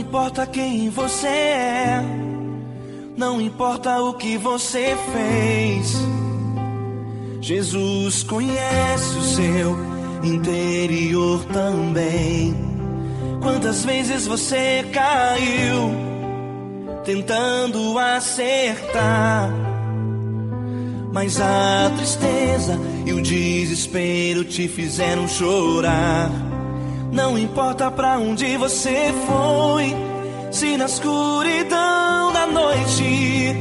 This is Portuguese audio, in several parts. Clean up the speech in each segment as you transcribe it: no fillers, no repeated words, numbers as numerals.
importa quem você é, não importa o que você fez, Jesus conhece o seu interior também. Quantas vezes você caiu tentando acertar, mas a tristeza e o desespero te fizeram chorar. Não importa pra onde você foi, se na escuridão da noite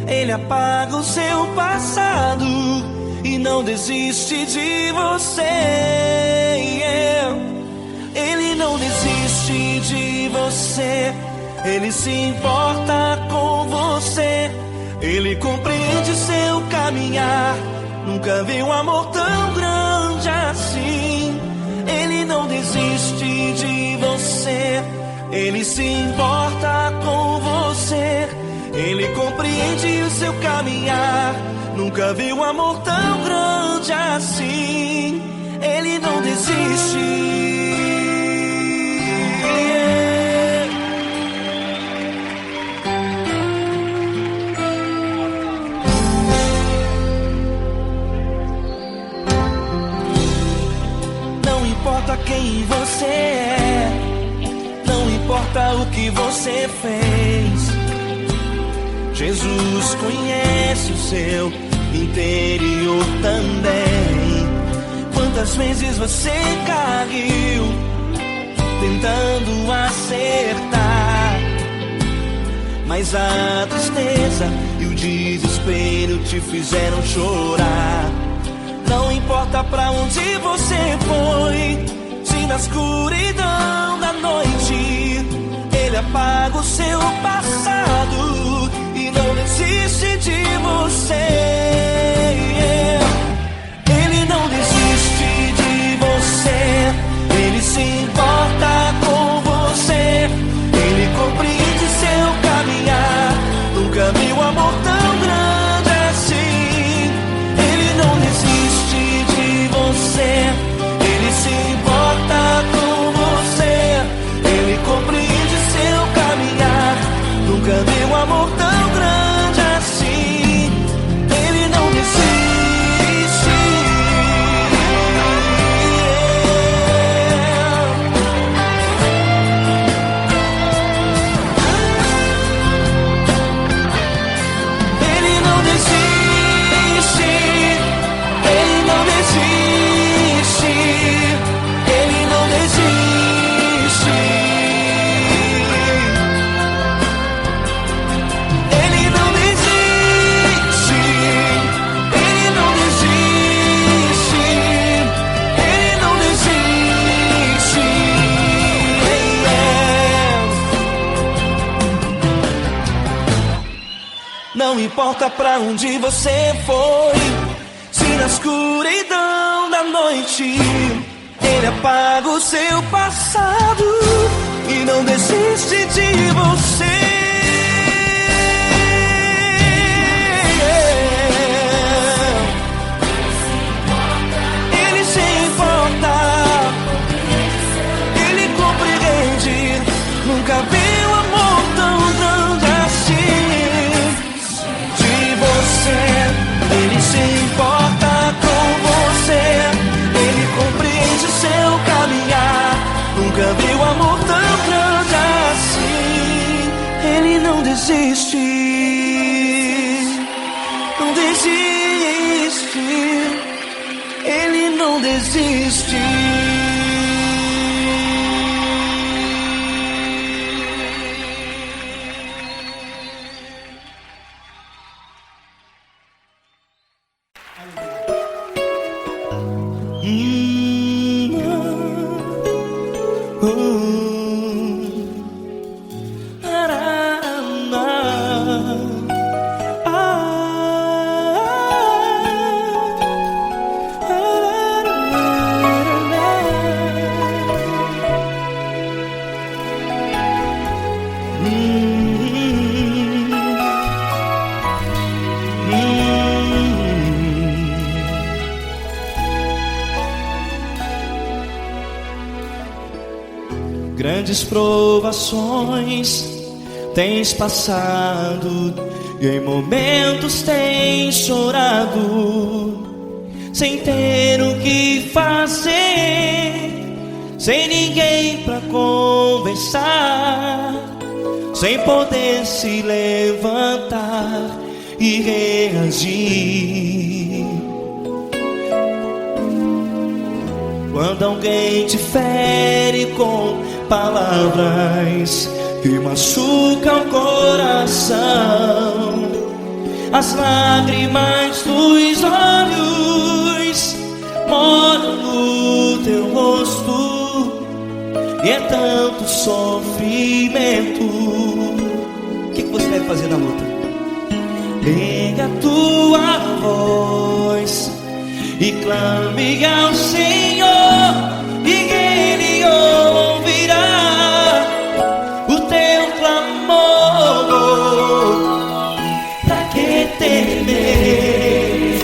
Ele apaga o seu passado e não desiste de você. Ele não desiste de você, Ele se importa com você, Ele compreende seu caminhar. Nunca vi um amor tão grande assim. Ele não desiste de você, Ele se importa com você, Ele compreende o seu caminhar. Nunca vi um amor tão grande assim. Ele não desiste. Não importa quem você é, não importa o que você fez, Jesus conhece o seu interior também. Quantas vezes você caiu tentando acertar, mas a tristeza e o desespero te fizeram chorar. Não importa pra onde você foi, se na escuridão da noite Ele apaga o seu passado e não desiste de você. Ele não desiste de você, Ele se importa com você, Ele compreende seu caminhar. Nunca vi um amor tão grande assim. Ele não desiste de você, Ele se importa com você, Ele compreende seu caminhar. Nunca vi um amor tão grande assim. Ele não desiste. Ele não desiste. Ele não desiste. Ele não desiste. Ele não desiste. Ele não desiste. Ele não desiste. Não importa pra onde você foi, se na escuridão da noite Ele apaga o seu passado e não desiste de você. Ele se importa, Ele compreende. Nunca vi um amor tão grande assim. De você, Ele se importa com você, Ele compreende seu caminhar. Nunca vi um amor tão grande assim. Ele não desiste, não desiste. Ele não desiste. grandes provações tens passado, e em momentos tens chorado, sem ter o que fazer, sem ninguém pra conversar, sem poder se levantar e reagir. Quando alguém te fere com palavras que machucam o coração, as lágrimas dos olhos moram no teu rosto, e é tanto sofrimento. O que você deve fazer na luta? Erga a tua voz e clame ao Senhor, e Ele ouvirá o teu clamor. Pra que temer,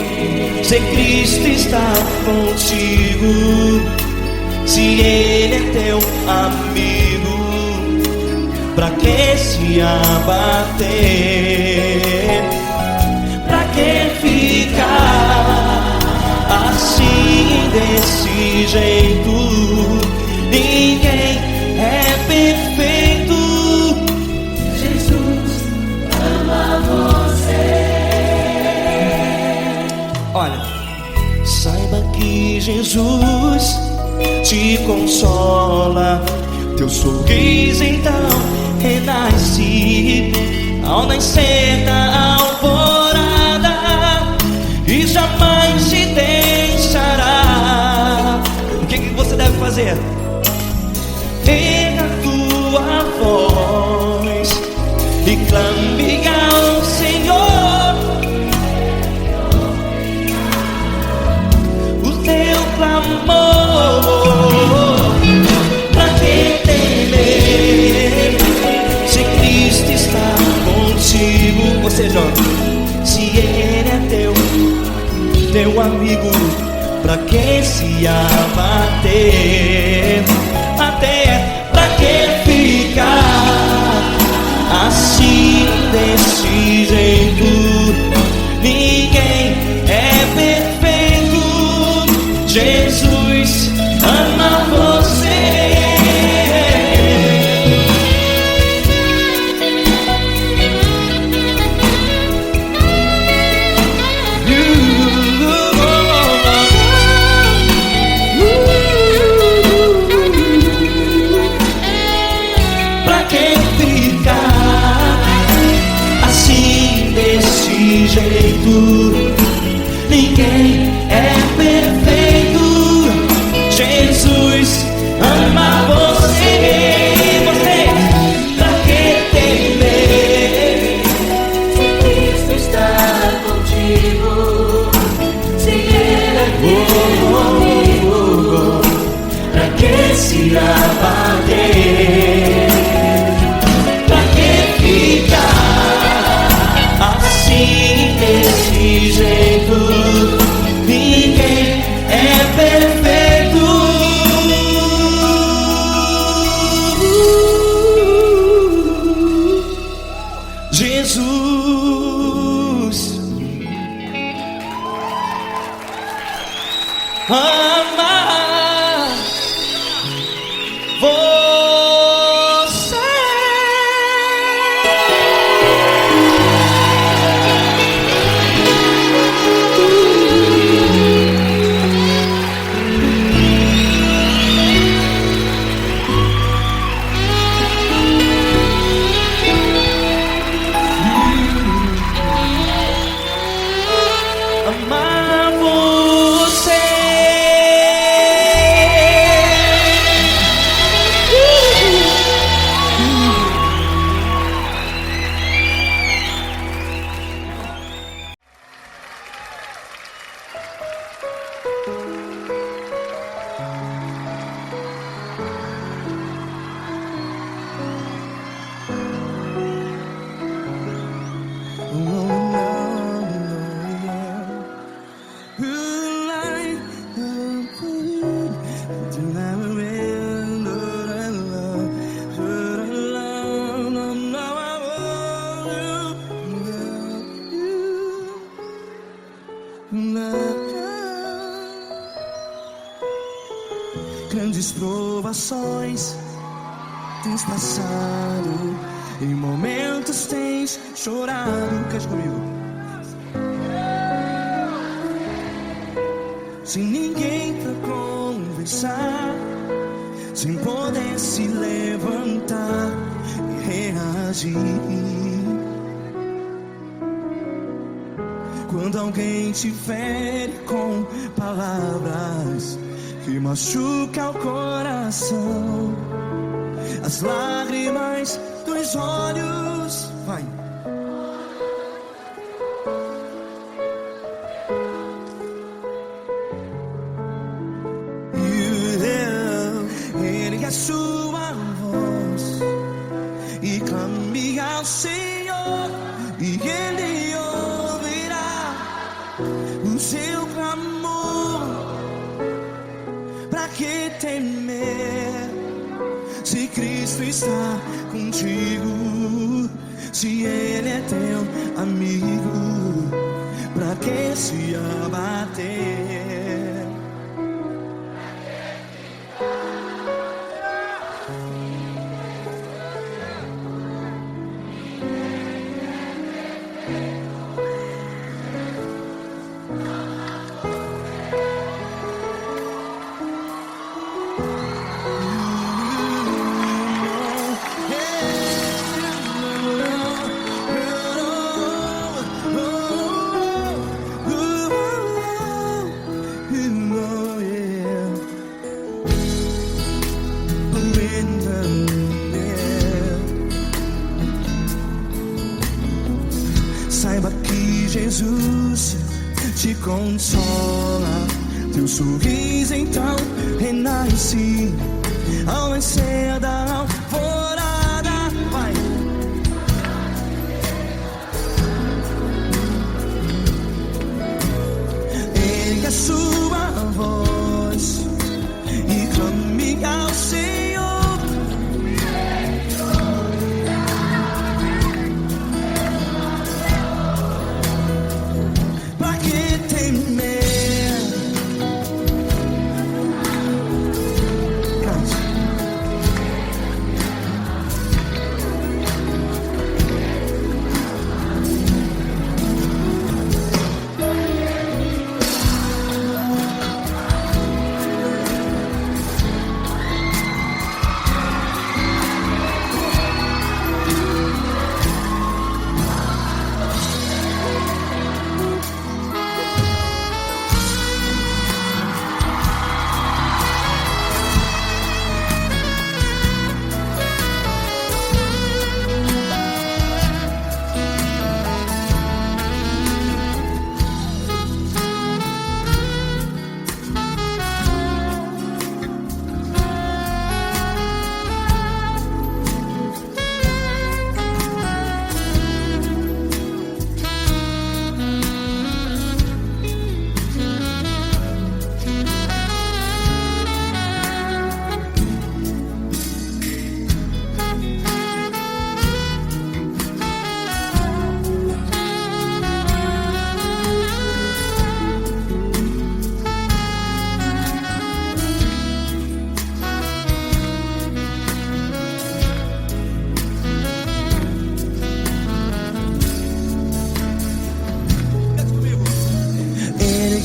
se Cristo está contigo, se Ele é teu amigo? Pra que se abater? Pra que ficar assim, desse jeito? Ninguém é perfeito. Jesus ama você. Olha, saiba que Jesus te consola, teu sorriso então renasce ao nascer da alvorada, e jamais te deixará. O que você deve fazer? Erga a tua voz e clame ao Senhor, o teu clamor. Pra que temer, se Cristo está contigo? Ou seja, se Ele é teu amigo, pra que se abater? Até pra que ficar assim, desse jeito? Ninguém é perfeito. Jesus ama você. Ninguém é perfeito. Jesus ama você. Pra que temer, se Cristo está contigo, se Ele é teu amigo? Pra que se abater? Pra que ficar assim, desse jeito? Ninguém é perfeito. Jesus ama você. Amar você. grandes provações tens passado, em momentos tens chorado. Cante comigo. Sem ninguém pra conversar, sem poder se levantar e reagir. Quando alguém te fere com palavras que machuca o coração, as lágrimas dos olhos, vai. Ergue a sua voz e clame ao Senhor, e Ele ouvirá o seu clamor. Pra que temer, se Cristo está contigo? Se Ele é teu amigo, pra que se abater? Saiba que Jesus te consola, teu sorriso então renasce ao nascer da alvorada. Vai. Ergue a sua voz e clame ao Senhor.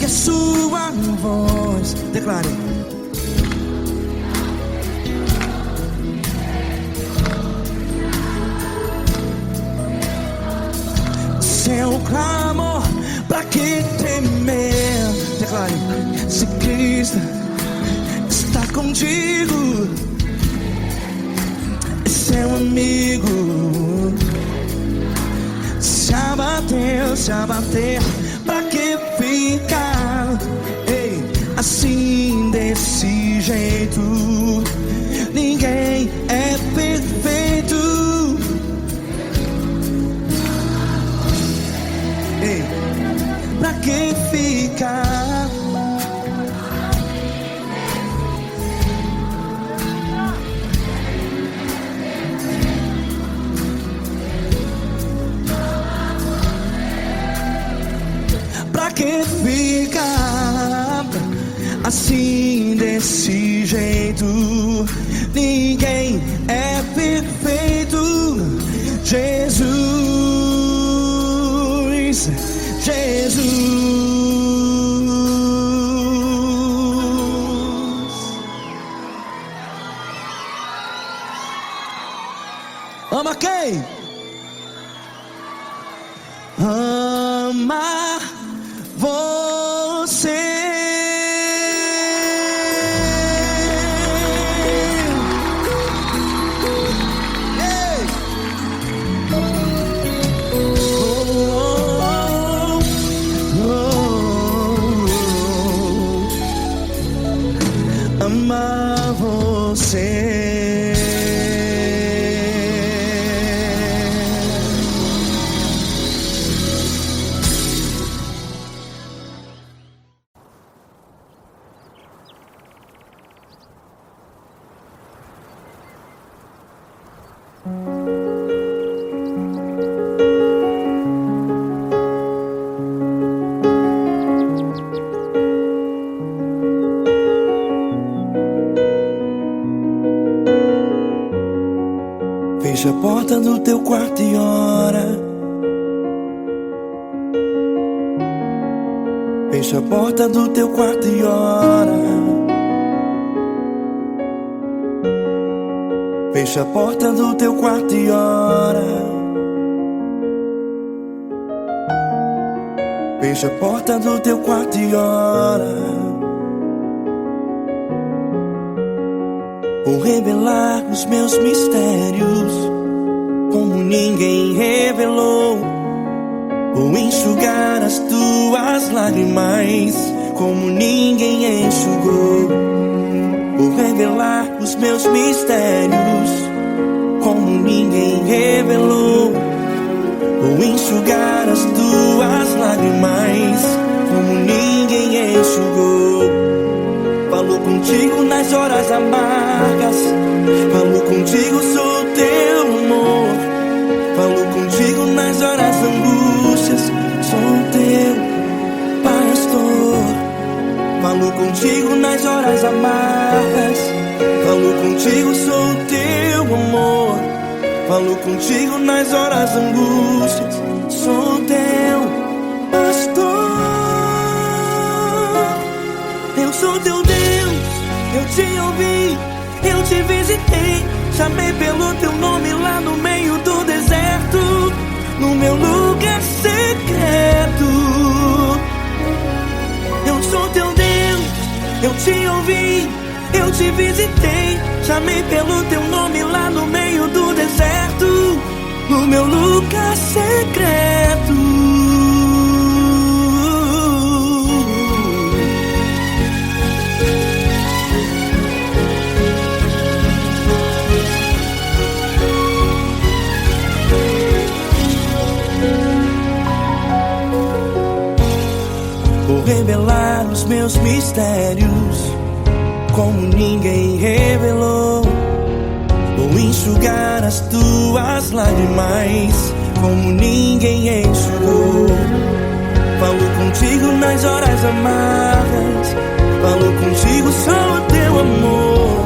A sua voz, declare. Seu clamor, pra que temer? Declare. Se Cristo está contigo, é seu amigo. Se abater, pra que ficar, ei, assim desse jeito? Ninguém é perfeito. Ei, pra que ficar? Pra que ficar assim desse jeito. Ninguém é perfeito. Jesus, Jesus. Ama quem? Ama você. Ei! Ama você. Fecha a porta do teu quarto e ora. Fecha a porta do teu quarto e ora. Fecha a porta do teu quarto e ora. Fecha a porta do teu quarto e ora. Vou revelar os meus mistérios como ninguém revelou. Vou enxugar as tuas lágrimas como ninguém enxugou. Vou revelar os meus mistérios como ninguém revelou. Vou enxugar as tuas lágrimas como ninguém enxugou. Falo contigo nas horas amargas. Falo contigo, sou teu amor. Falo contigo nas horas angústias. Sou teu pastor. Falo contigo nas horas amargas. Falo contigo, sou teu amor. Falo contigo nas horas angústias. Sou teu pastor. Eu sou teu Deus, eu te ouvi, eu te visitei. Chamei pelo teu nome lá no meio do deserto, no meu lugar secreto. Eu sou teu Deus, eu te ouvi, eu te visitei. Chamei pelo teu nome lá no meio do deserto, no meu lugar secreto. Vou revelar os meus mistérios como ninguém revelou. Vou enxugar as tuas lágrimas como ninguém enxugou. Falo contigo nas horas amargas. Falo contigo, sou o teu amor.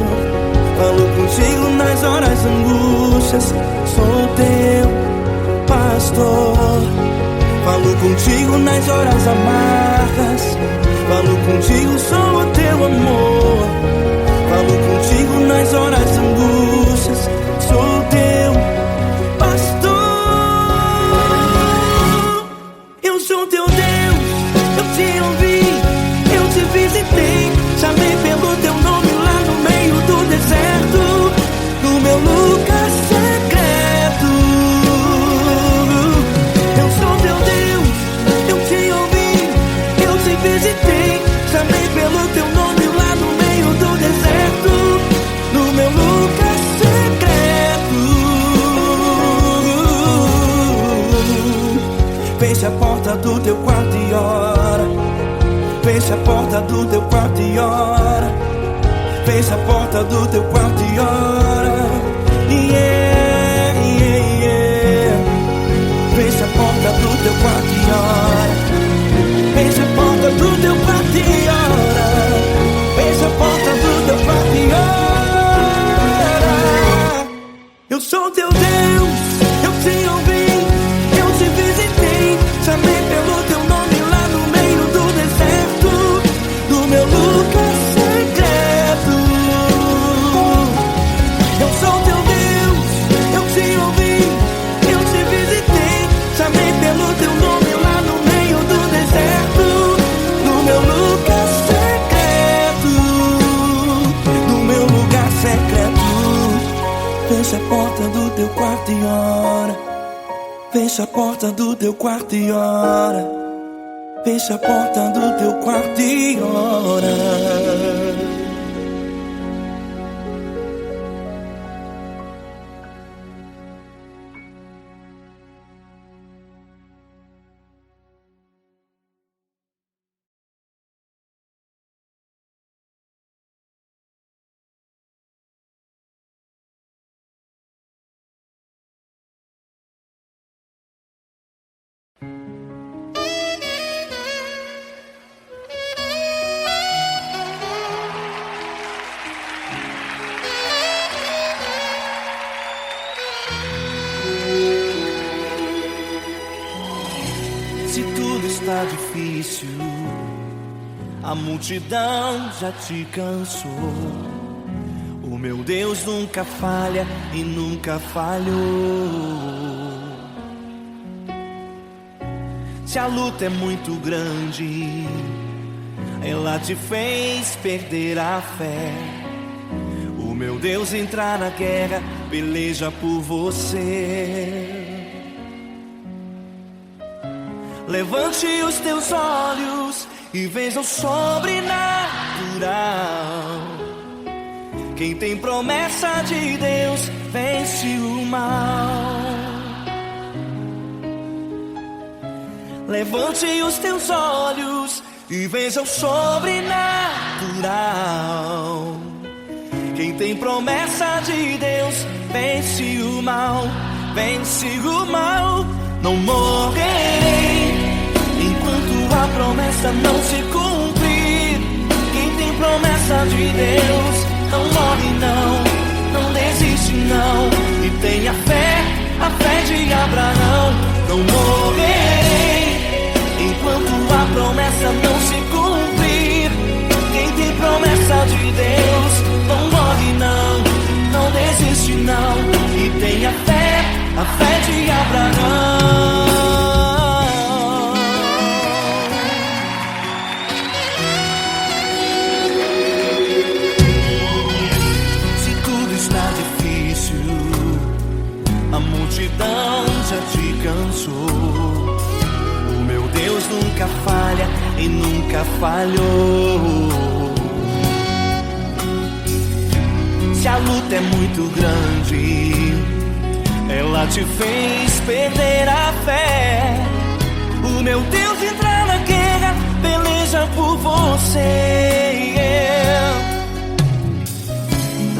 Falo contigo nas horas angústias. Sou teu pastor. Falo contigo nas horas amargas. Falo contigo, sou o teu amor. Falo contigo nas horas angústias. Sou teu pastor. Eu sou teu Deus, eu te ouvi, eu te visitei. Chamei pelo teu nome lá no meio do deserto, no meu lugar secreto. Eu sou teu Deus, eu te ouvi, eu te visitei. Chamei pelo teu nome lá no meio do deserto, no meu lugar secreto. Fecha a porta do teu quarto e ora. Fecha a porta do teu quarto e ora. Fecha a porta do teu quarto e ora. Yeah, yeah, yeah. Fecha a porta do teu quarto e ora. Fecha a porta do teu quarto e ora. Fecha a porta do teu quarto e ora. Fecha a porta do teu quarto e ora. Se tudo está difícil, a multidão já te cansou. O meu Deus nunca falha e nunca falhou. Se a luta é muito grande, ela te fez perder a fé. O meu Deus entrar na guerra, peleja por você. Levante os teus olhos e veja o sobrenatural. Quem tem promessa de Deus vence o mal. Levante os teus olhos e veja o sobrenatural. Quem tem promessa de Deus vence o mal. Vence o mal. Não morrerei enquanto a promessa não se cumprir. Quem tem promessa de Deus não morre não, não desiste não. E tenha fé, a fé de Abraão. Não morrerei enquanto a promessa não se cumprir. Quem tem promessa de Deus não morre não, não desiste não. E tenha fé, a fé de Abraão. Se tudo está difícil, a multidão já te cansou. O meu Deus nunca falha e nunca falhou. Se a luta é muito grande, ela te fez perder a fé. O meu Deus entra na guerra, peleja por você.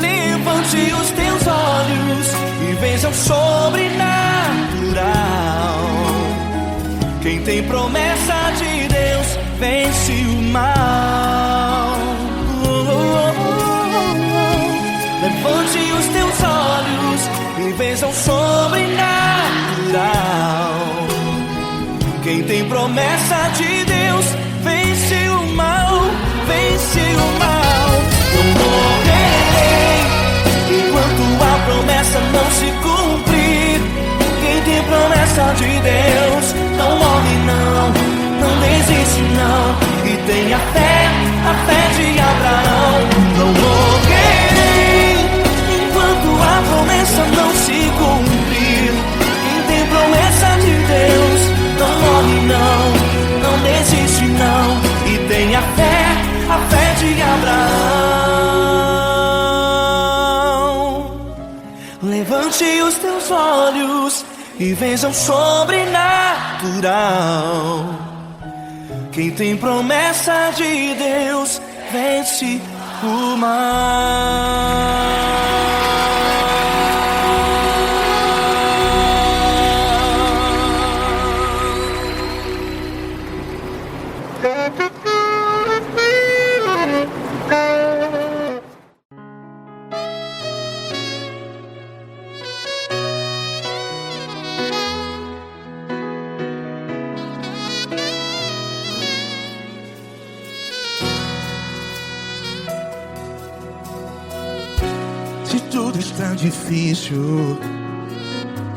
Levante os teus olhos e veja o sobrenatural. Quem tem promessa de Deus vence o mal. Levante os teus olhos e veja o sobrenatural. Quem tem promessa de Deus vence o mal, vence o mal. Não morrerei enquanto a promessa não se cumprir. Quem tem promessa de Deus não morre não, não desiste não. E tenha fé, a fé de Abraão. Não morrerei enquanto a promessa não se cumprir. Quem tem promessa de Deus não morre não, não desiste não. E tenha fé, a fé de Abraão. Levante os teus olhos e veja o sobrenatural. Quem tem promessa de Deus vence o mal. Se tudo está difícil,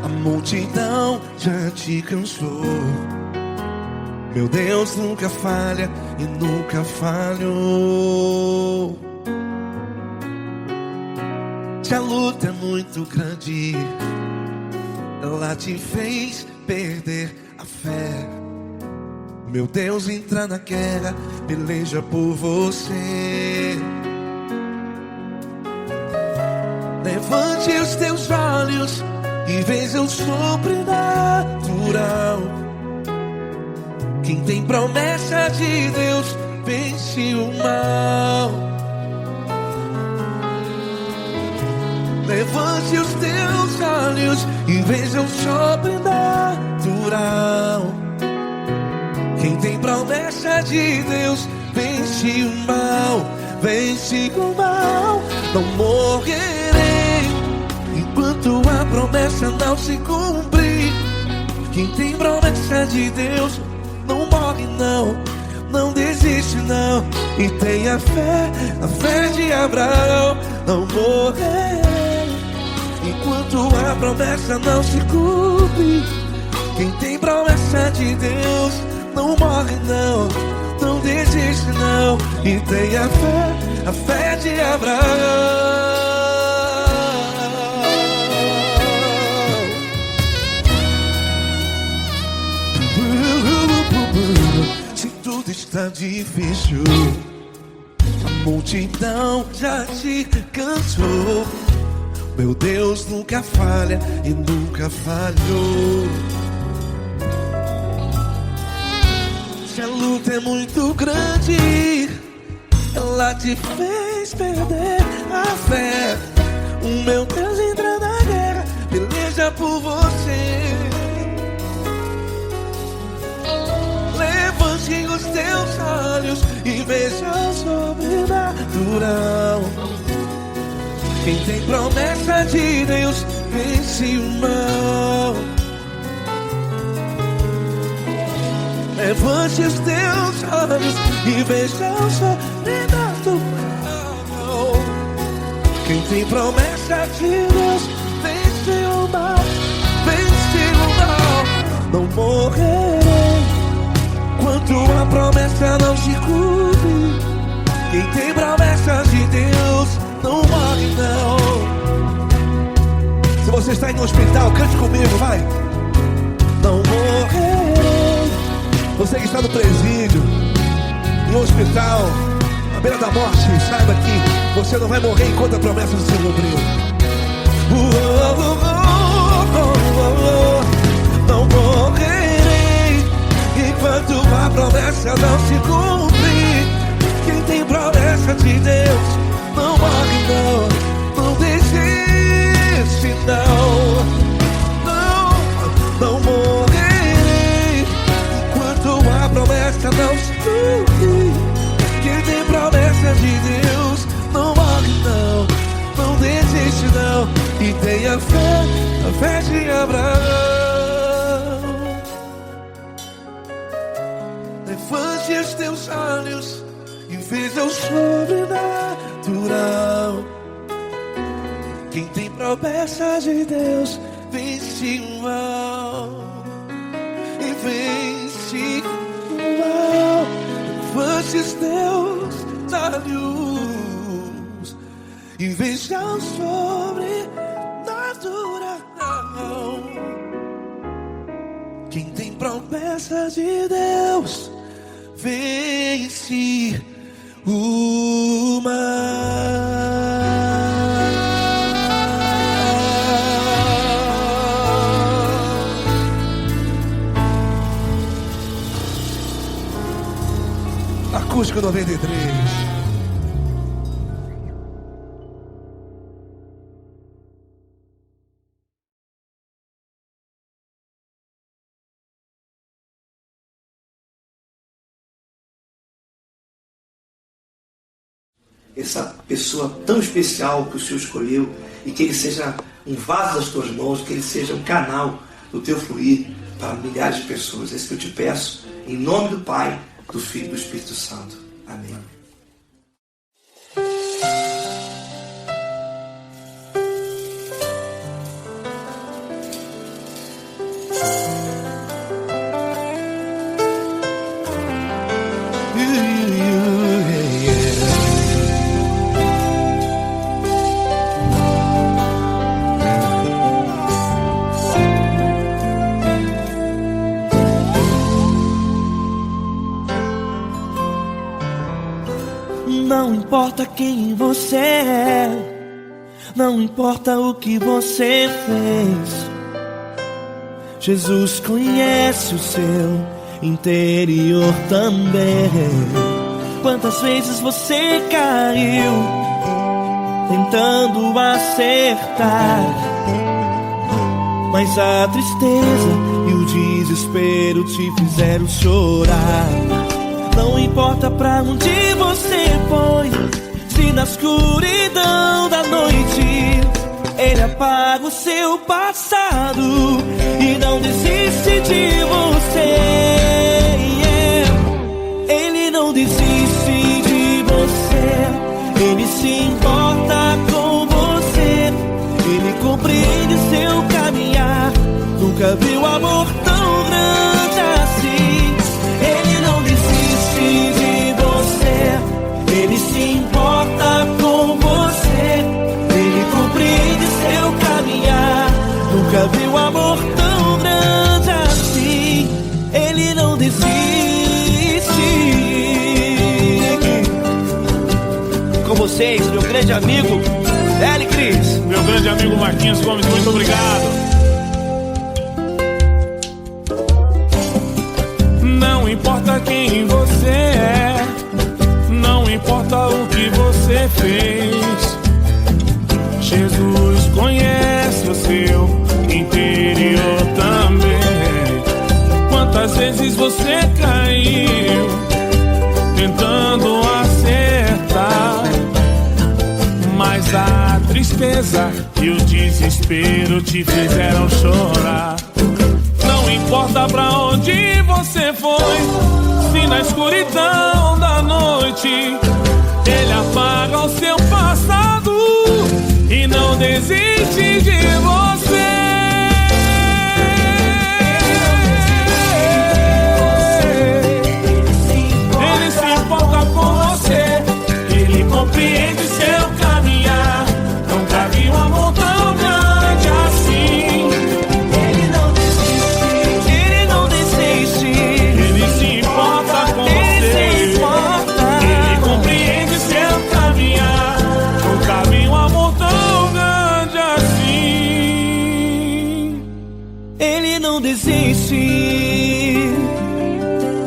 a multidão já te cansou. Meu Deus nunca falha e nunca falhou. Se a luta é muito grande, ela te fez perder a fé. Meu Deus entra na guerra, peleja por você. Levante os teus olhos e veja o sobrenatural. Quem tem promessa de Deus vence o mal. Levante os teus olhos e veja o sobrenatural. Quem tem promessa de Deus vence o mal, vence o mal. Não morrerei enquanto a promessa não se cumprir. Quem tem promessa de Deus não morre não, não desiste não. E tenha fé, a fé de Abraão. Não morrerei enquanto a promessa não se cumpre. Quem tem promessa de Deus não morre não, não desiste não. E tenha fé, a fé de Abraão. Se tudo está difícil, a multidão já te cansou. Meu Deus nunca falha e nunca falhou. Se a luta é muito grande, ela te fez perder a fé. O meu Deus entra na guerra, peleja por você. Levante os teus olhos e veja o sobrenatural. Quem tem promessa de Deus vence o mal. Levante os teus olhos e veja o sobrenatural. Quem tem promessa de Deus vence o mal, vence o mal. Não morrerei enquanto a promessa não se cumpre. Quem tem promessa de Deus não morre não. Se você está aí no hospital, cante comigo, vai. Não morrerei. Você que está no presídio, no hospital, à beira da morte, saiba que você não vai morrer enquanto a promessa não se cumpriu. Não morrerei enquanto a promessa não se cumprir. Quem tem promessa de Deus não morre não, não desiste não. Não morrerei enquanto a promessa não se cumprir. Quem tem promessa de Deus não morre não, não desiste não. E tenha fé, a fé de Abraão. Levante os teus olhos e veja o sobrenatural. Quem tem promessa de Deus vence o mal, e vence o mal. Levante os teus olhos e veja o sobrenatural. Quem tem promessa de Deus vence o mal. Acústico 93. Essa pessoa tão especial que o Senhor escolheu, e que ele seja um vaso das tuas mãos, que ele seja um canal do teu fluir para milhares de pessoas. É isso que eu te peço, em nome do Pai, do Filho e do Espírito Santo. Amém. importa quem você é, não importa o que você fez, Jesus conhece o seu interior também. Quantas vezes você caiu tentando acertar, mas a tristeza e o desespero te fizeram chorar. Não importa pra onde você foi, se na escuridão da noite Ele apaga o seu passado e não desiste de você. Ele não desiste de você, Ele se importa com você, Ele compreende seu caminhar. Nunca viu amor tão grande assim. Ele não desiste de você, Ele se importa com você, Ele compreende seu caminhar. Nunca viu amor tão grande assim. Ele não desiste. Com vocês, meu grande amigo L. Cris. Meu grande amigo Marquinhos Gomes, muito obrigado. Não importa quem você é, não importa o que você fez, Jesus conhece o seu interior também. Quantas vezes você caiu tentando acertar, mas a tristeza e o desespero te fizeram chorar. Não importa pra onde você foi, se na escuridão da noite Ele apaga o seu passado e não desiste de você. Ele se importa com você, Ele compreende seu caminhar. Nunca vi um amor tão grande assim. Ele não desiste, Ele não desiste. Ele se importa com você, Ele compreende seu caminhar. Nunca vi um amor tão grande assim. Ele não desiste,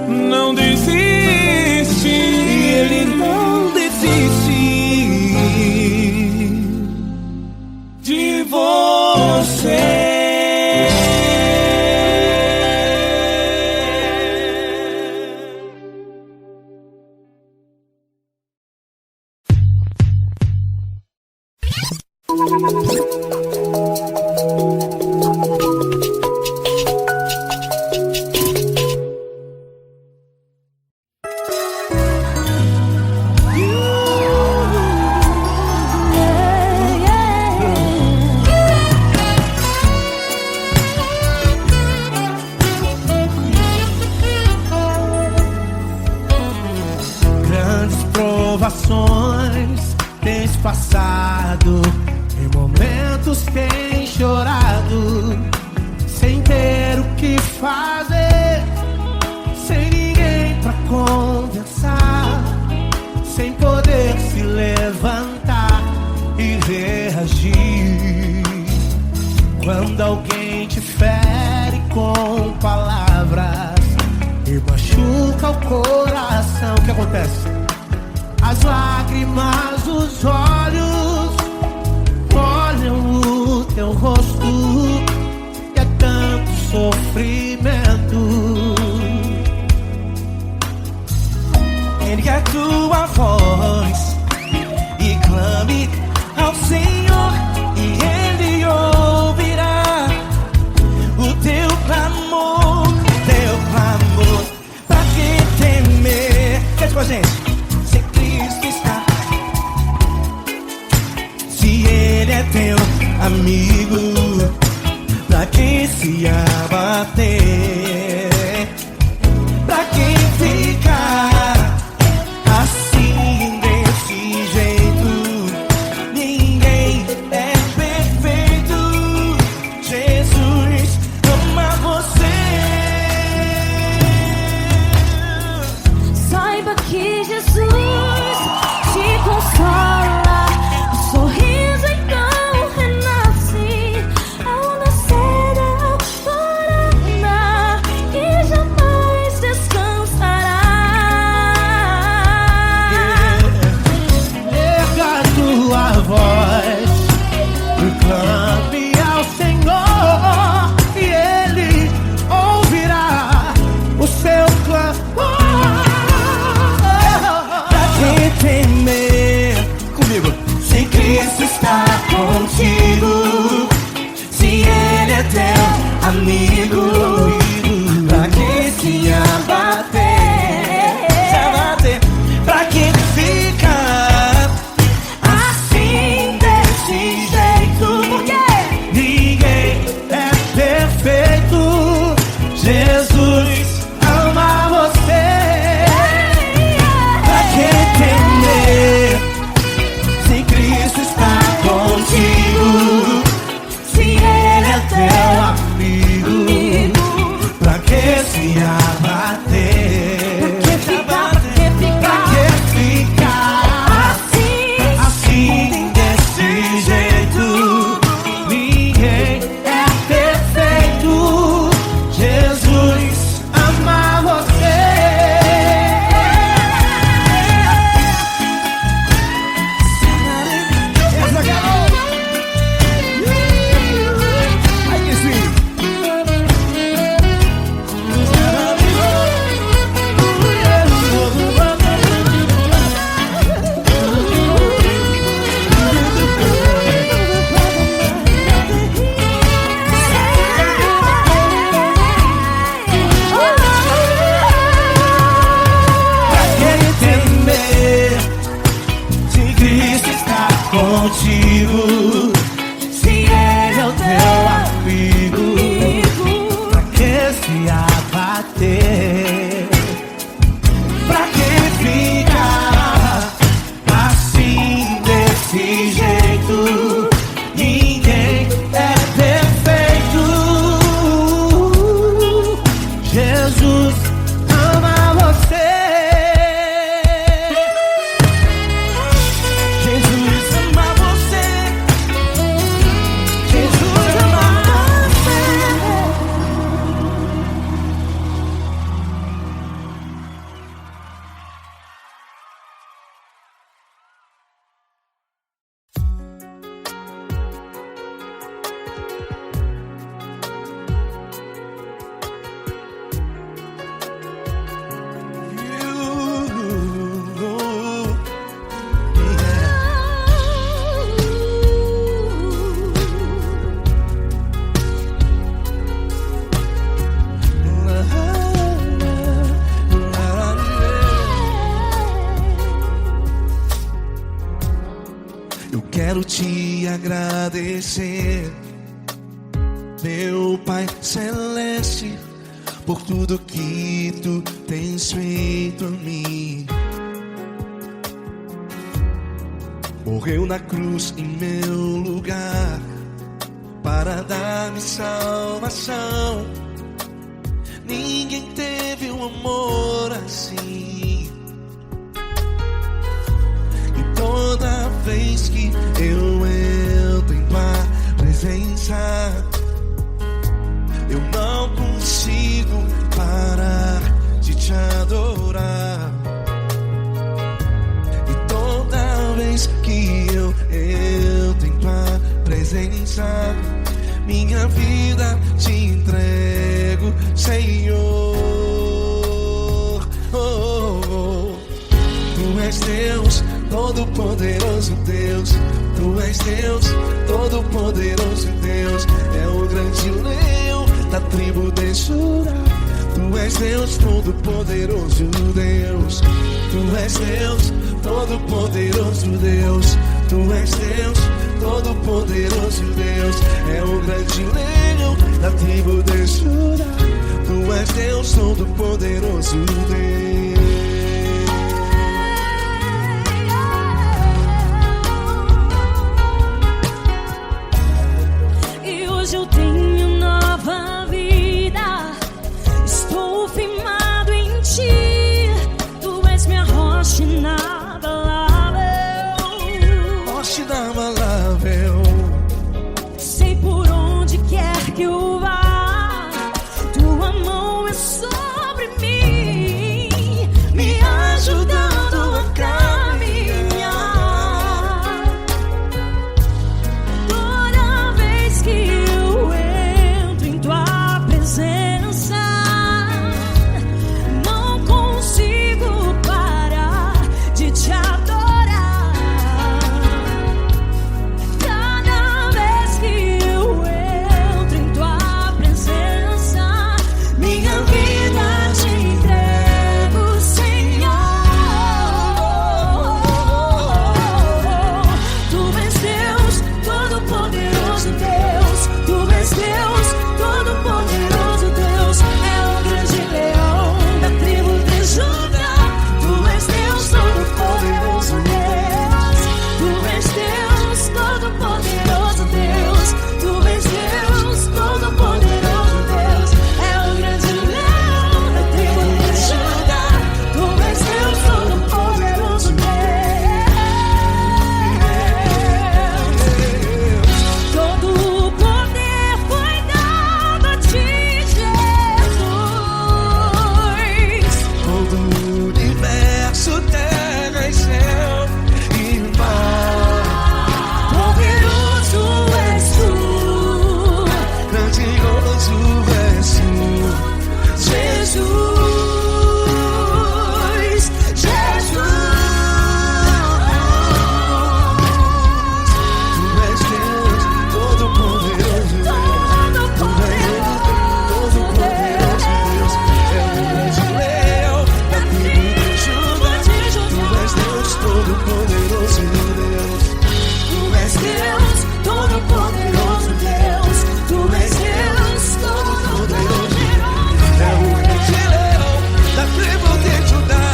não desiste. Ele não desiste De você. Grandes provações tens passado, em momentos tens chorado, sem ter o que fazer, sem ninguém pra conversar, sem poder se levantar e reagir. Quando alguém te fere com palavras e machuca o coração, o que acontece? As lágrimas dos olhos molham o teu rosto, e é tanto sofrimento. Ergue a tua voz e clame ao Senhor, e Ele ouvirá o teu clamor, pra que temer? Cante com a gente. Se Cristo está, se Ele é teu amigo, pra que se abater? quero te agradecer, meu Pai Celeste, por tudo que tu tens feito a mim. Morreu na cruz em meu lugar para dar-me salvação. Ninguém teve um amor assim. E toda vez que eu entro em tua presença, eu não consigo parar de te adorar. E toda vez que eu entro em tua presença, minha vida te entrego, Senhor. Oh, oh. Tu és Deus, todo-poderoso Deus. Tu és Deus, todo-poderoso Deus. É o grande leão da tribo de Judá. Tu és Deus, todo-poderoso Deus. Tu és Deus, todo-poderoso Deus. Tu és Deus, todo-poderoso Deus. É o grande leão da tribo de Judá. Tu és Deus, todo-poderoso Deus. E hoje eu tenho nova vida. Estou firmado em ti. Tu és minha rocha inabalável. Rocha inabalável. Sei por onde quer que eu vá, tua mão é sobre mim, me ajudando a caminhar. Toda vez que eu entro em tua presença, não consigo parar de te adorar. Cada vez que eu entro em tua presença, minha vida te entrego, Senhor. Tu és Deus, todo-poderoso Deus. Tu és Deus, todo-poderoso Deus. É o grande leão da tribo de Judá. Tu és Deus, todo-poderoso Deus. Tu és Deus, todo-poderoso Deus. Tu és Deus, todo-poderoso Deus. É o grande leão da tribo de Judá. Tu és Deus, todo-poderoso Deus. Todo o poder foi dado a ti, Jesus. Todo o universo, terra e céu e mar. Poderoso és tu, Grandioso és tu, Jesus, Jesus. Tu és Deus, todo-poderoso Deus. Todo-poderoso Deus. É o grande leão da tribo de Judá. Tu és Deus, todo-poderoso Deus. Tu és Deus, todo-poderoso Deus. Tu és Deus, todo-poderoso. É o grande leão da tribo de Judá.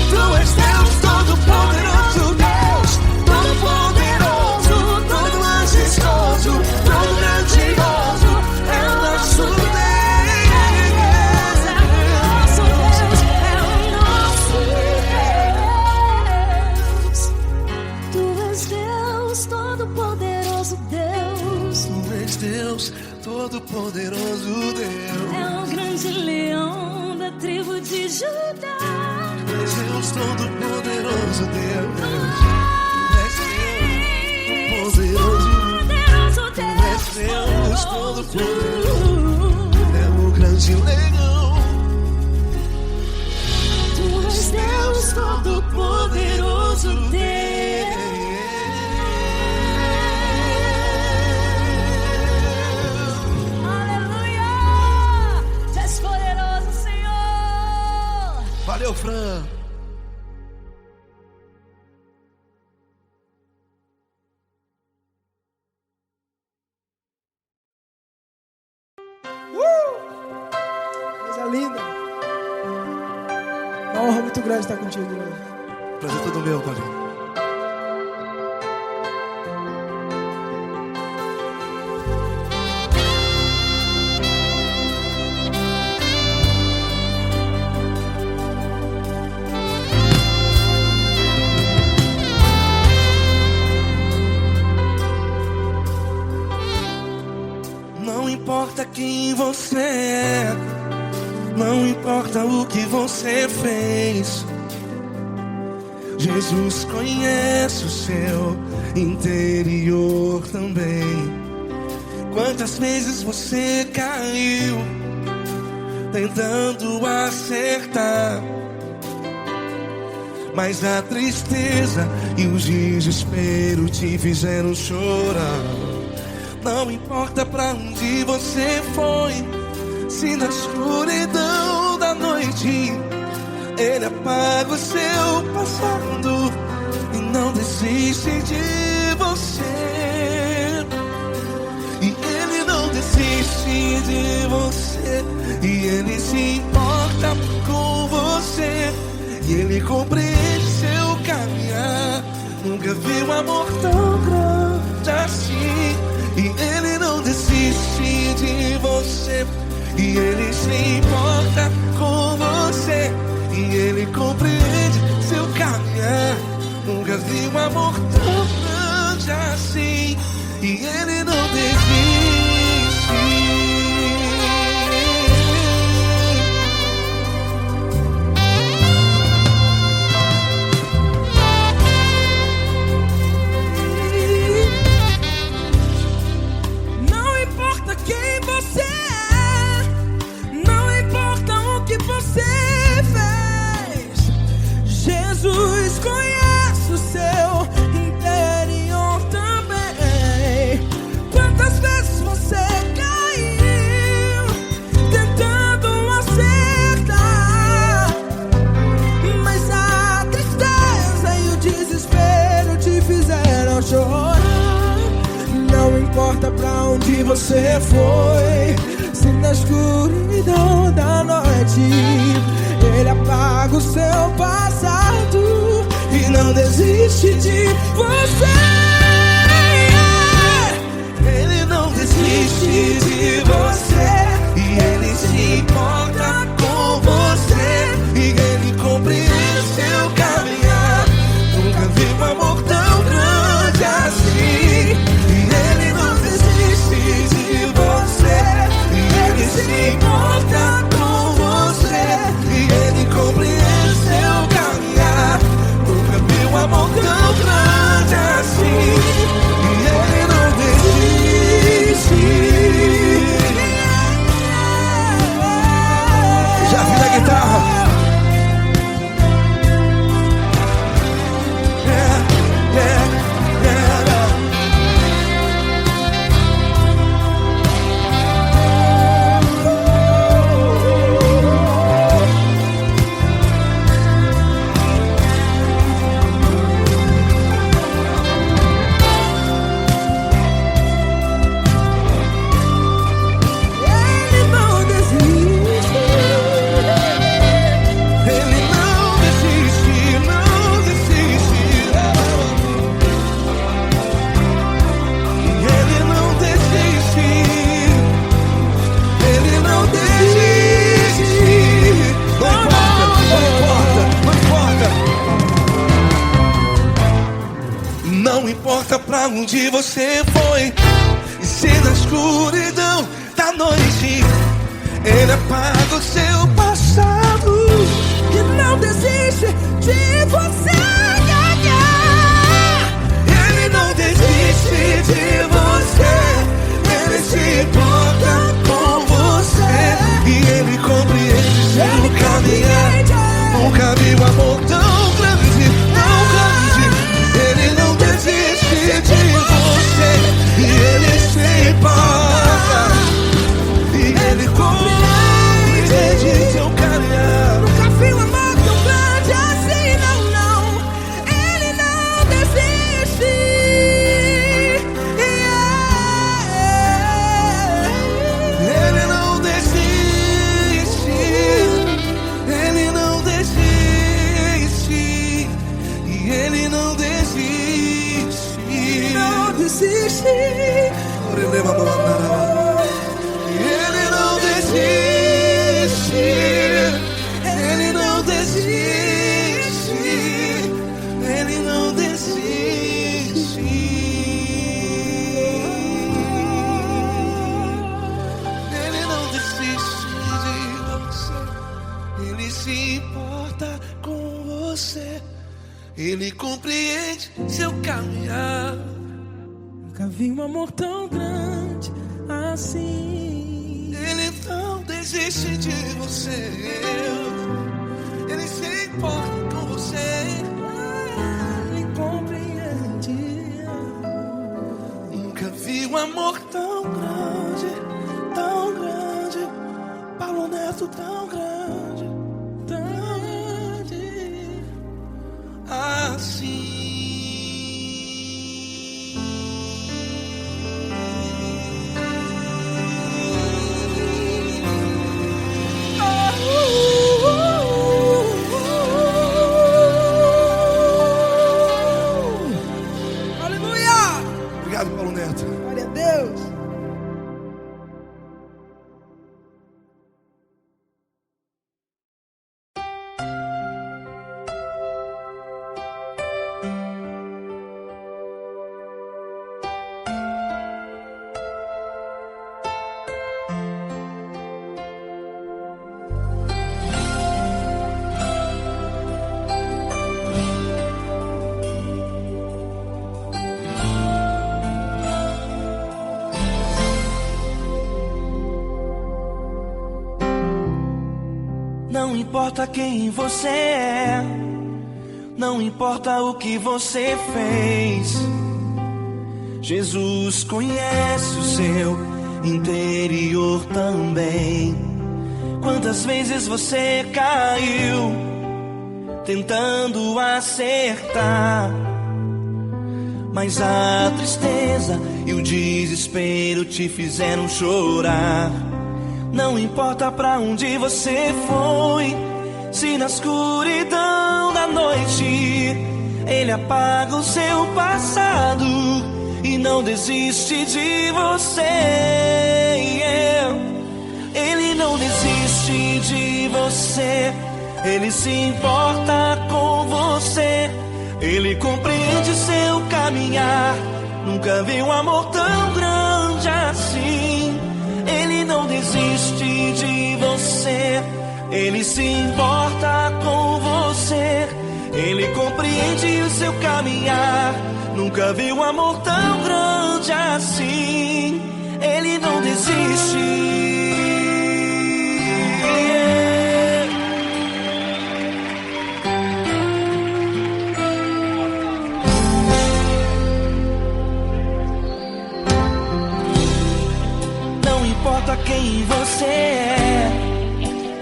Tu és Deus, todo-poderoso Deus. Todo-poderoso, todo majestoso, todo grandioso. É o nosso Deus, todo-poderoso Deus. É o grande leão da tribo de Judá. Tu és Deus, todo-poderoso Deus. Tu és Deus, Deus todo-poderoso. É o grande leão. Tu és Deus, todo-poderoso Deus. Aleluia! Tu és poderoso, Senhor. Valeu, Fran. linda. Uma honra muito grande estar contigo hoje. Prazer todo meu, Paulinho. Não importa quem você é, não importa o que você fez, Jesus conhece o seu interior também. Quantas vezes você caiu tentando acertar, mas a tristeza e o desespero te fizeram chorar. Não importa pra onde você foi, se na escuridão da noite Ele apaga o seu passado e não desiste de você. E Ele não desiste de você, e Ele se importa com você, e Ele compreende seu caminhar. Nunca vi um amor tão grande assim. E Ele não desiste de você, e Ele se importa com você, e Ele compreende seu caminhar. Nunca vi um amor tão grande assim. E Ele não desiste. Jesus conhece o seu interior também. Quantas vezes você caiu tentando acertar, mas a tristeza e o desespero te fizeram chorar. Não importa pra onde você foi, se na escuridão da noite Ele apaga o seu passado e não desiste de você. Ele não desiste de você, e Ele se importa com você, e Ele compreende seu caminhar. Nunca vi um amor tão grande assim. E Ele não desiste de você, e Ele se importa com você, e Ele compreende seu caminhar. Nunca vi um amor tão grande assim. E Ele não desiste. Já vi na guitarra. Não importa pra onde você foi, e se na escuridão da noite Ele apaga o seu passado E não desiste de você. Ele não desiste de você, Ele se importa com você, e Ele compreende seu caminhar. Nunca vi um amor tão grande, tão grande. Ele não desiste de você, e Ele se importa, e Ele compreende Ele se importa com você. Ele compreende seu caminhar. Nunca vi um amor tão grande assim. Ele não desiste de você. Ele se importa com você. Ele compreende. Nunca vi um amor tão grande, tão grande. Paulo Neto tão grande, tão grande assim. Obrigado, Paulo Neto. Glória a Deus. Não importa quem você é, não importa o que você fez, Jesus conhece o seu interior também. Quantas vezes você caiu tentando acertar, mas a tristeza e o desespero te fizeram chorar. Não importa pra onde você foi, se na escuridão da noite Ele apaga o seu passado e não desiste de você. Ele não desiste de você, Ele se importa com você. Ele compreende seu caminhar, nunca vi um amor tão grande assim. Ele não desiste de você, Ele se importa com você. Ele compreende o seu caminhar, nunca vi um amor tão grande assim. Ele não desiste. Não importa quem você é,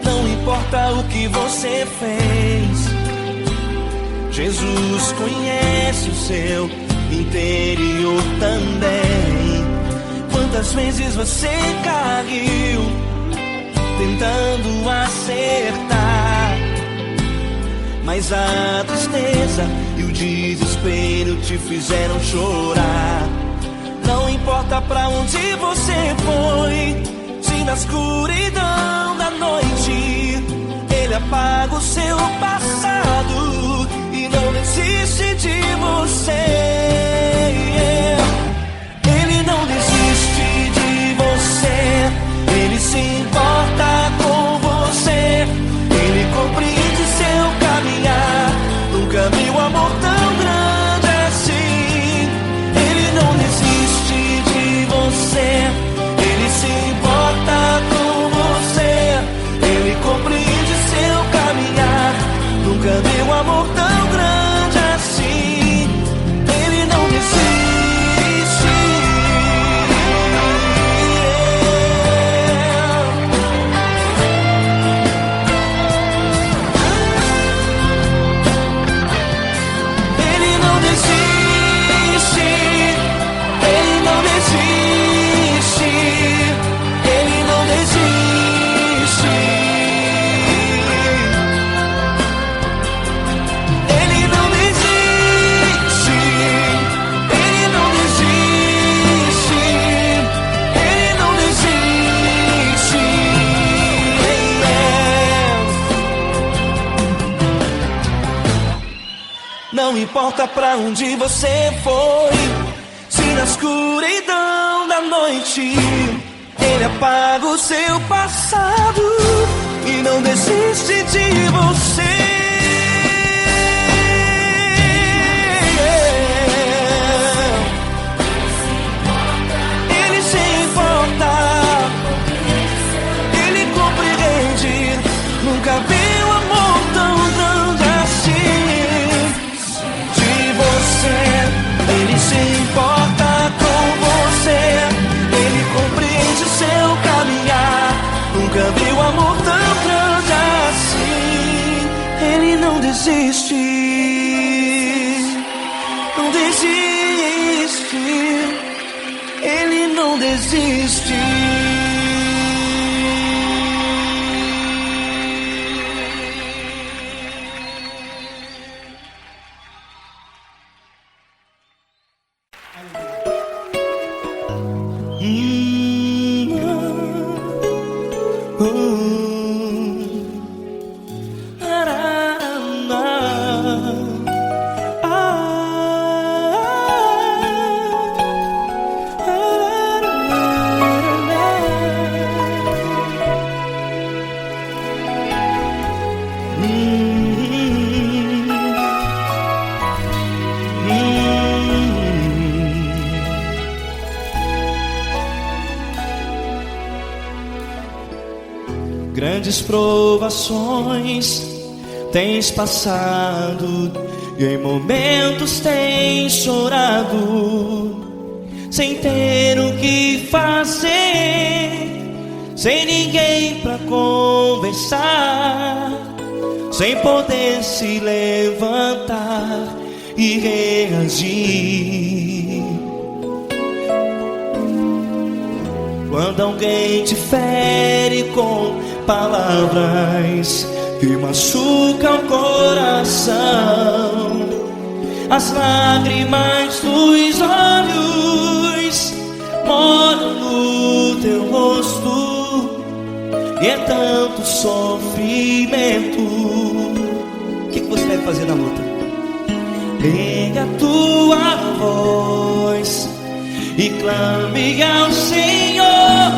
não importa o que você fez, Jesus conhece o seu interior também. Quantas vezes você caiu tentando acertar, mas a tristeza e o desespero te fizeram chorar. Não importa pra onde você foi, se na escuridão da noite Ele apaga o seu passado e não desiste de você. Ele não desiste de você, Ele se importa com você. Ele compreende seu caminhar, nunca vi um amor tão grande assim. Ele não desiste de você, Ele se importa com você. Ele compreende seu caminhar, nunca vi um amor tão grande assim. Ele não desiste. Ele não desiste. Ele não desiste. Ele não desiste. Ele não desiste. Ele não desiste. Ele não desiste. Não importa pra onde você foi, se na escuridão da noite Ele apaga o seu passado e não desiste de de você. Ele se importa, ele compreende. Nunca vi um amor tão grande assim. De você, ele se importa com você. Ele compreende o seu caminhar. Nunca vi um amor tão grande assim. Ele não desiste, não desiste. Ele não desiste. Grandes provações tens passado e em momentos tens chorado, sem ter o que fazer, sem ninguém pra conversar, sem poder se levantar e reagir. Quando alguém te fere com palavras que machucam o coração, as lágrimas dos olhos molham no teu rosto, e é tanto sofrimento. O que você deve fazer na luta? Erga a tua voz e clame ao Senhor,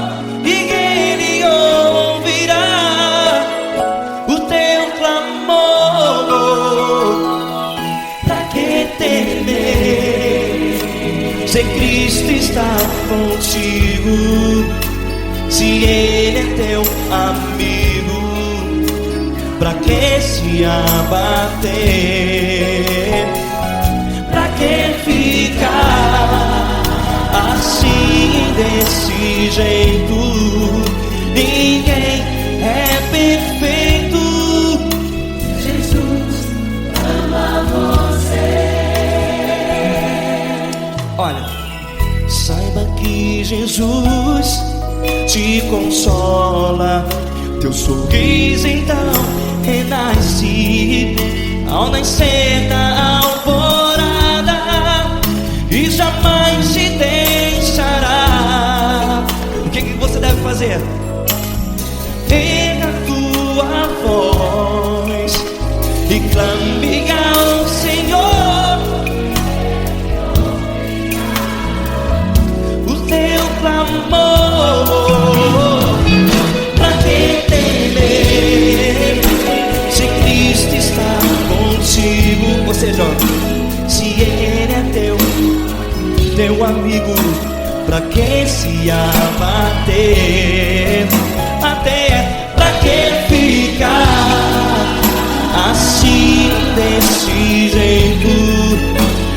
e Ele ouvirá o teu clamor. Pra que temer, se Cristo está contigo, se Ele é teu amigo? Pra que se abater? Pra que ficar assim, desse jeito? Ninguém é perfeito. Jesus ama você. Olha, saiba que Jesus te consola. Teu sorriso então renasce ao nascer da alvorada e jamais te deixará. O que você deve fazer? Erga a tua voz e clame ao Senhor, o teu clamor. Pra que temer, se Cristo está contigo? Ou seja, se Ele é teu amigo, pra que se abater? Até pra que ficar assim, desse jeito?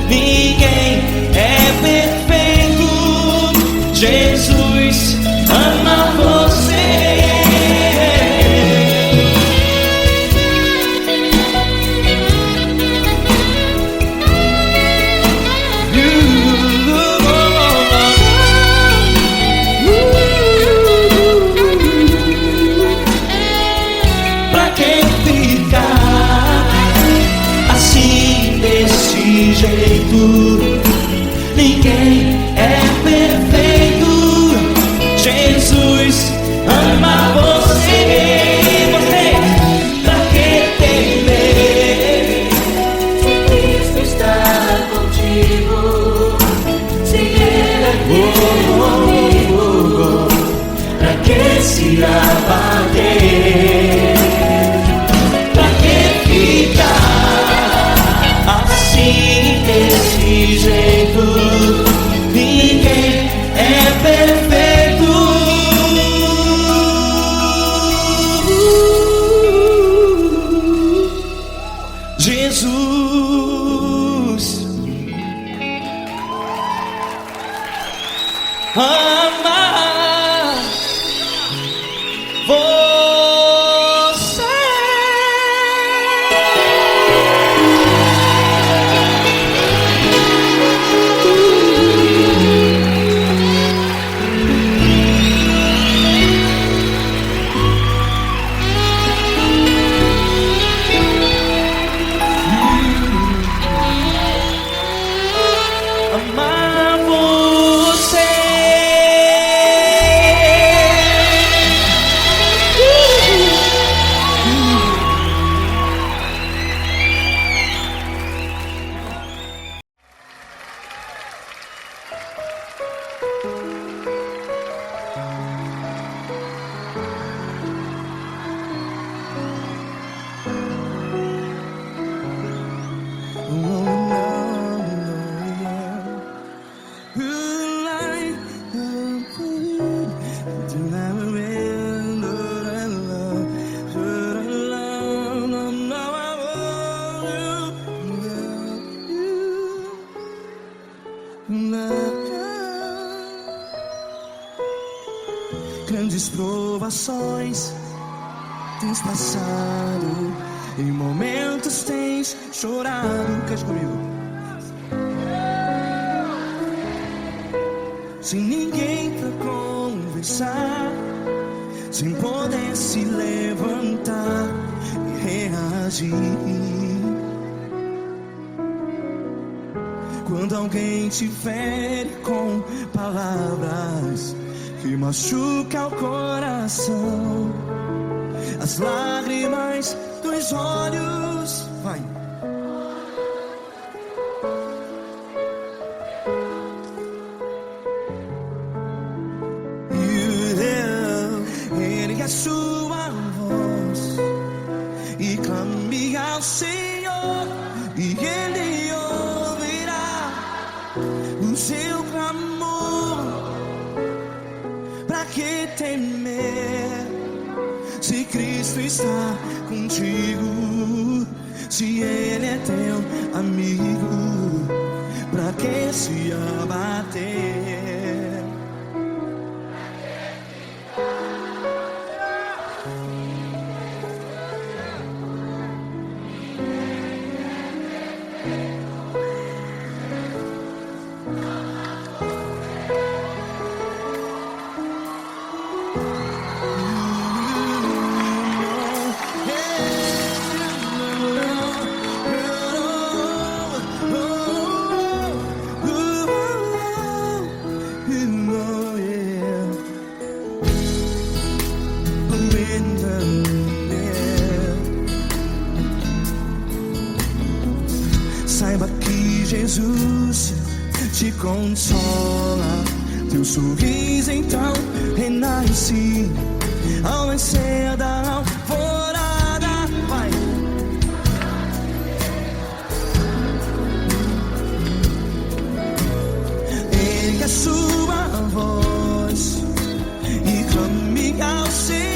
Ninguém é perfeito. Jesus ama você. Ninguém é perfeito. Jesus ama você. Você, pra que temer? Se Cristo está contigo, se Ele é teu amigo, pra que se abater? grandes provações tens passado, em momentos tens chorado. Cante comigo. Sem ninguém pra conversar, sem poder se levantar e reagir. Quando alguém te fere com palavras que machuca o coração, as lágrimas dos olhos, vai. Ergue a sua voz e clame ao Senhor, e Ele ouvirá o seu clamor. Pra que temer, se Cristo está contigo? Se Ele é teu amigo, pra que se abater? Saiba que Jesus te consola, teu sorriso então renasce ao nascer da alvorada. Vai. Ergue a sua voz e clame ao Senhor.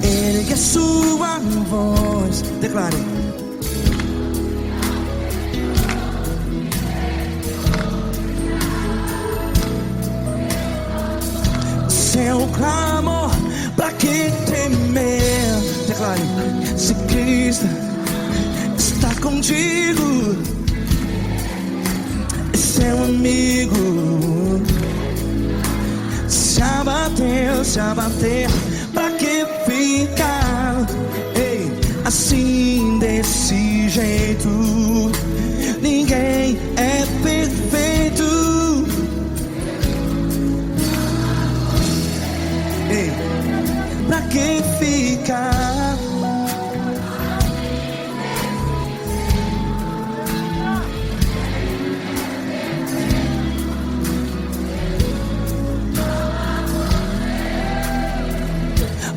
Ergue a sua voz, declare. Seu clamor, pra que temer? Declare. Se Cristo está contigo, é seu amigo. Se abater, pra que ficar, ei, assim desse jeito? Ninguém é perfeito. Ei, pra que ficar?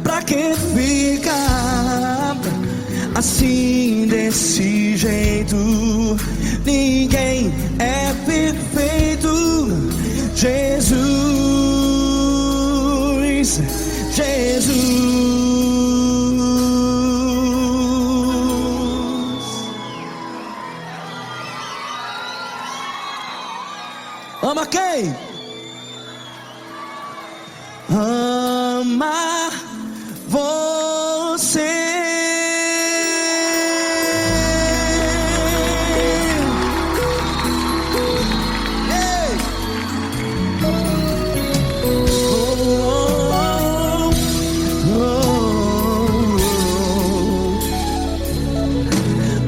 Pra que ficar assim desse jeito. Ninguém é perfeito. Jesus, Jesus. Ama quem? Ama você. Ei.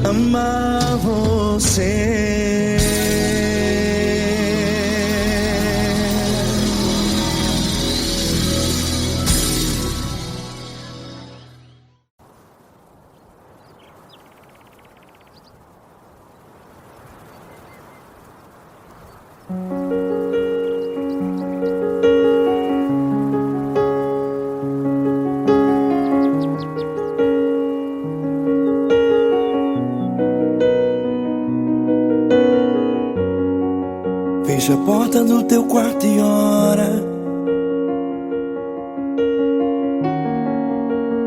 Ama você. Fecha a porta do teu quarto e ora.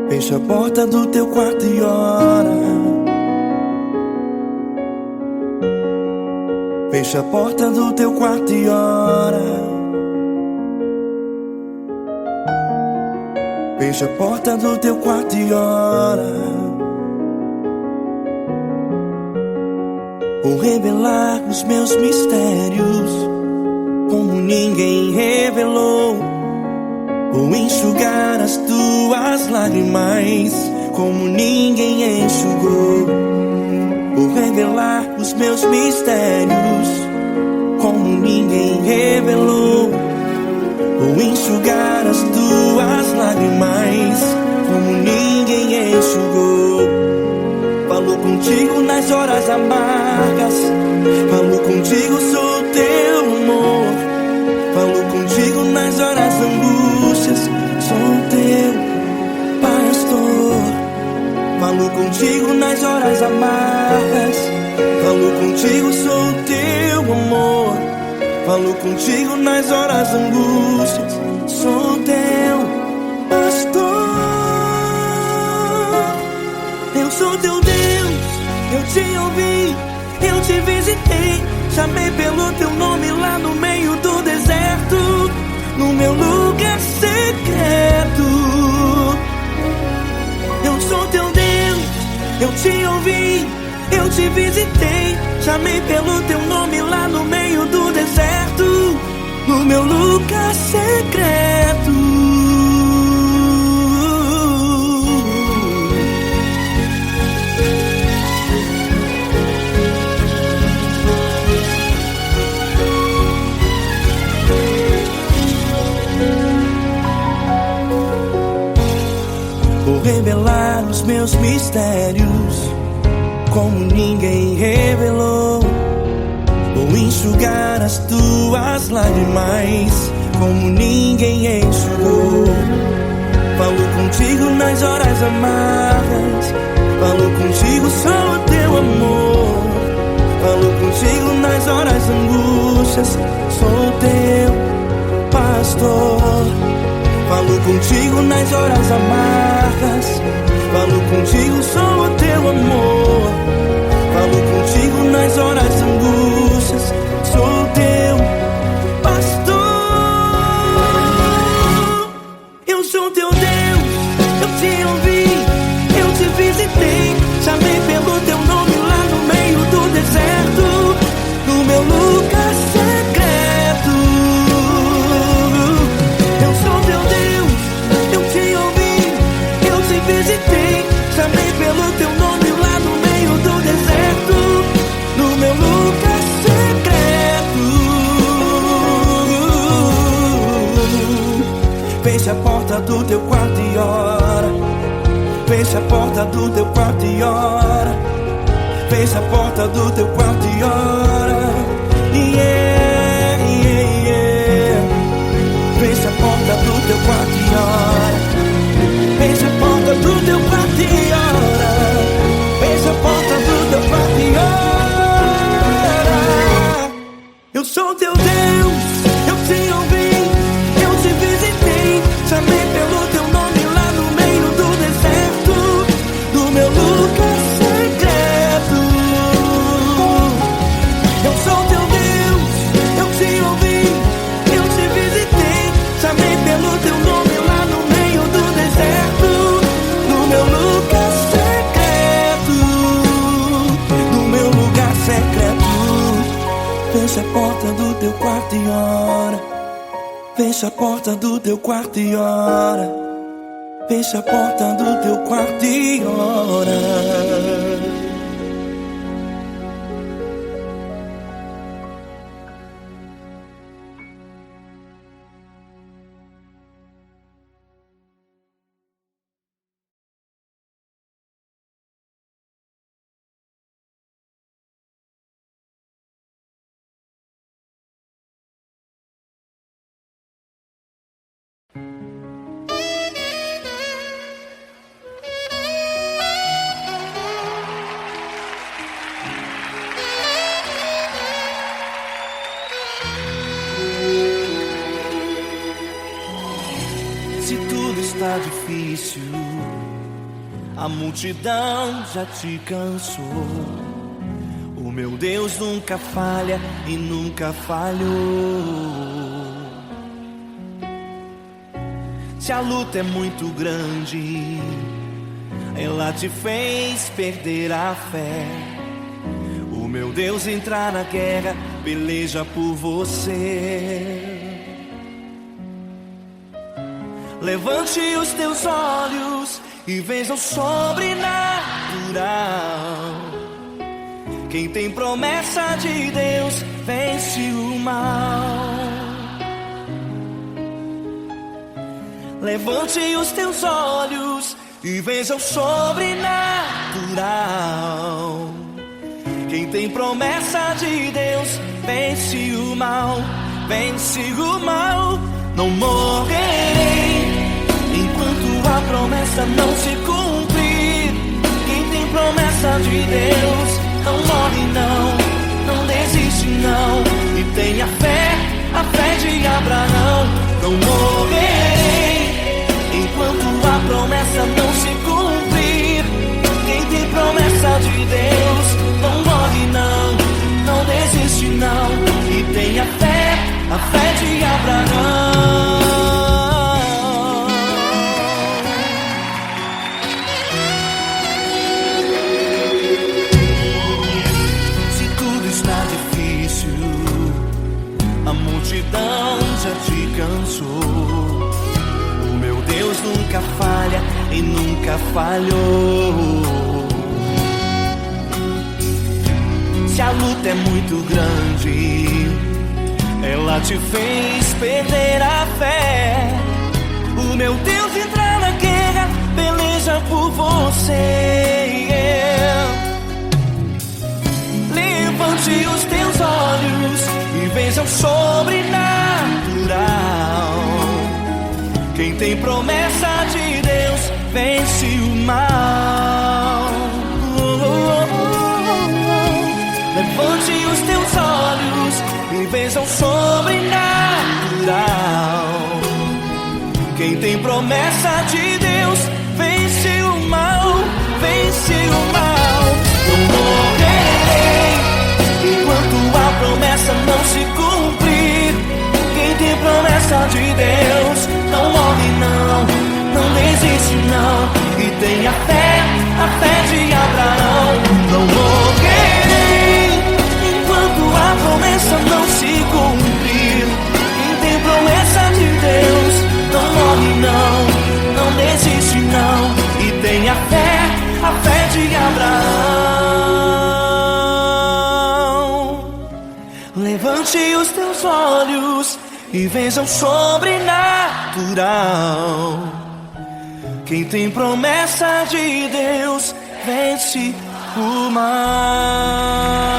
Fecha a porta do teu quarto e ora. Fecha a porta do teu quarto e ora. Fecha a porta do teu quarto e ora. Vou revelar os meus mistérios como ninguém revelou. Vou enxugar as tuas lágrimas como ninguém enxugou. Vou revelar os meus mistérios como ninguém revelou. Vou enxugar as tuas lágrimas como ninguém enxugou. Falo contigo nas horas amargas. Falo contigo, sou teu amor. Falo contigo nas horas angústias. Sou teu pastor. Falo contigo nas horas amargas. Falo contigo, sou teu amor. Falo contigo nas horas angústias. Sou teu pastor. Eu sou teu Deus, eu te ouvi, eu te visitei. Chamei pelo teu nome lá no meio do deserto, no meu lugar secreto. Eu sou teu Deus, eu te ouvi, eu te visitei. Chamei pelo teu nome lá no meio do deserto, no meu lugar secreto. Vou revelar os meus mistérios como ninguém revelou. Vou enxugar as tuas lágrimas como ninguém enxugou. Falo contigo nas horas amargas. Falo contigo, sou o teu amor. Falo contigo nas horas angústias. Sou teu pastor. Falo contigo nas horas amargas. Falo contigo, sou o teu amor. Falo contigo nas horas angústias. Sou teu pastor. Eu sou teu Deus, eu te ouvi, eu te visitei. Chamei pelo teu nome lá no meio do deserto, no meu lugar secreto. Eu sou teu Deus, eu te ouvi, eu te visitei. Chamei pelo teu nome lá no meio do deserto, no meu lugar secreto. Fecha a porta do teu quarto e ora. Fecha a porta do teu quarto e ora. Fecha a porta do teu quarto e ora. Yeah, yeah, yeah. Fecha a porta do teu quarto e ora. Fecha a porta do teu quarto e ora. Fecha a porta do teu quarto e teu Deus, eu te ouvi, eu te visitei, chamei pelo teu nome lá no meio do deserto, do meu lugar secreto. Eu sou teu Deus, eu te ouvi, eu te visitei, chamei pelo teu nome lá no meio do deserto, do meu lugar secreto, do meu lugar secreto. Fecha a porta do teu quarto e ora. Fecha a porta do teu quarto e ora. Fecha a porta do teu quarto e ora. Se tudo está difícil, a multidão já te cansou. O meu Deus nunca falha e nunca falhou. Se a luta é muito grande, ela te fez perder a fé. O meu Deus entrar na guerra, peleja por você. Levante os teus olhos e veja o sobrenatural. Quem tem promessa de Deus vence o mal. Levante os teus olhos e veja o sobrenatural. Quem tem promessa de Deus vence o mal, vence o mal. Não morrerei enquanto a promessa não se cumprir. Quem tem promessa de Deus não morre não desiste não. E tenha fé, a fé de Abraão. Não morrerei enquanto a promessa não se cumprir. Quem tem promessa de Deus não morre não desiste não. E tenha fé, a fé de Abraão. Se tudo está difícil, a multidão já te cansou. O meu Deus nunca falha e nunca falhou. Se a luta é muito grande, ela te fez perder a fé. O meu Deus entra na guerra, peleja por você. Levante os teus olhos e veja o sobrenatural. Quem tem promessa de Deus vence o mal. Levante os teus olhos e veja o sobrenatural. Quem tem promessa de Deus vence o mal, vence o mal. Não morrerei enquanto a promessa não se cumprir. Quem tem promessa de Deus não morre não desiste não. E tenha fé, a fé de Abraão. Não morrerei enquanto a promessa não se cumprir. Quem tem promessa de Deus não morre não desiste não. E tenha fé, a fé de Abraão. Levante os teus olhos e veja o sobrenatural. Quem tem promessa de Deus vence o mal.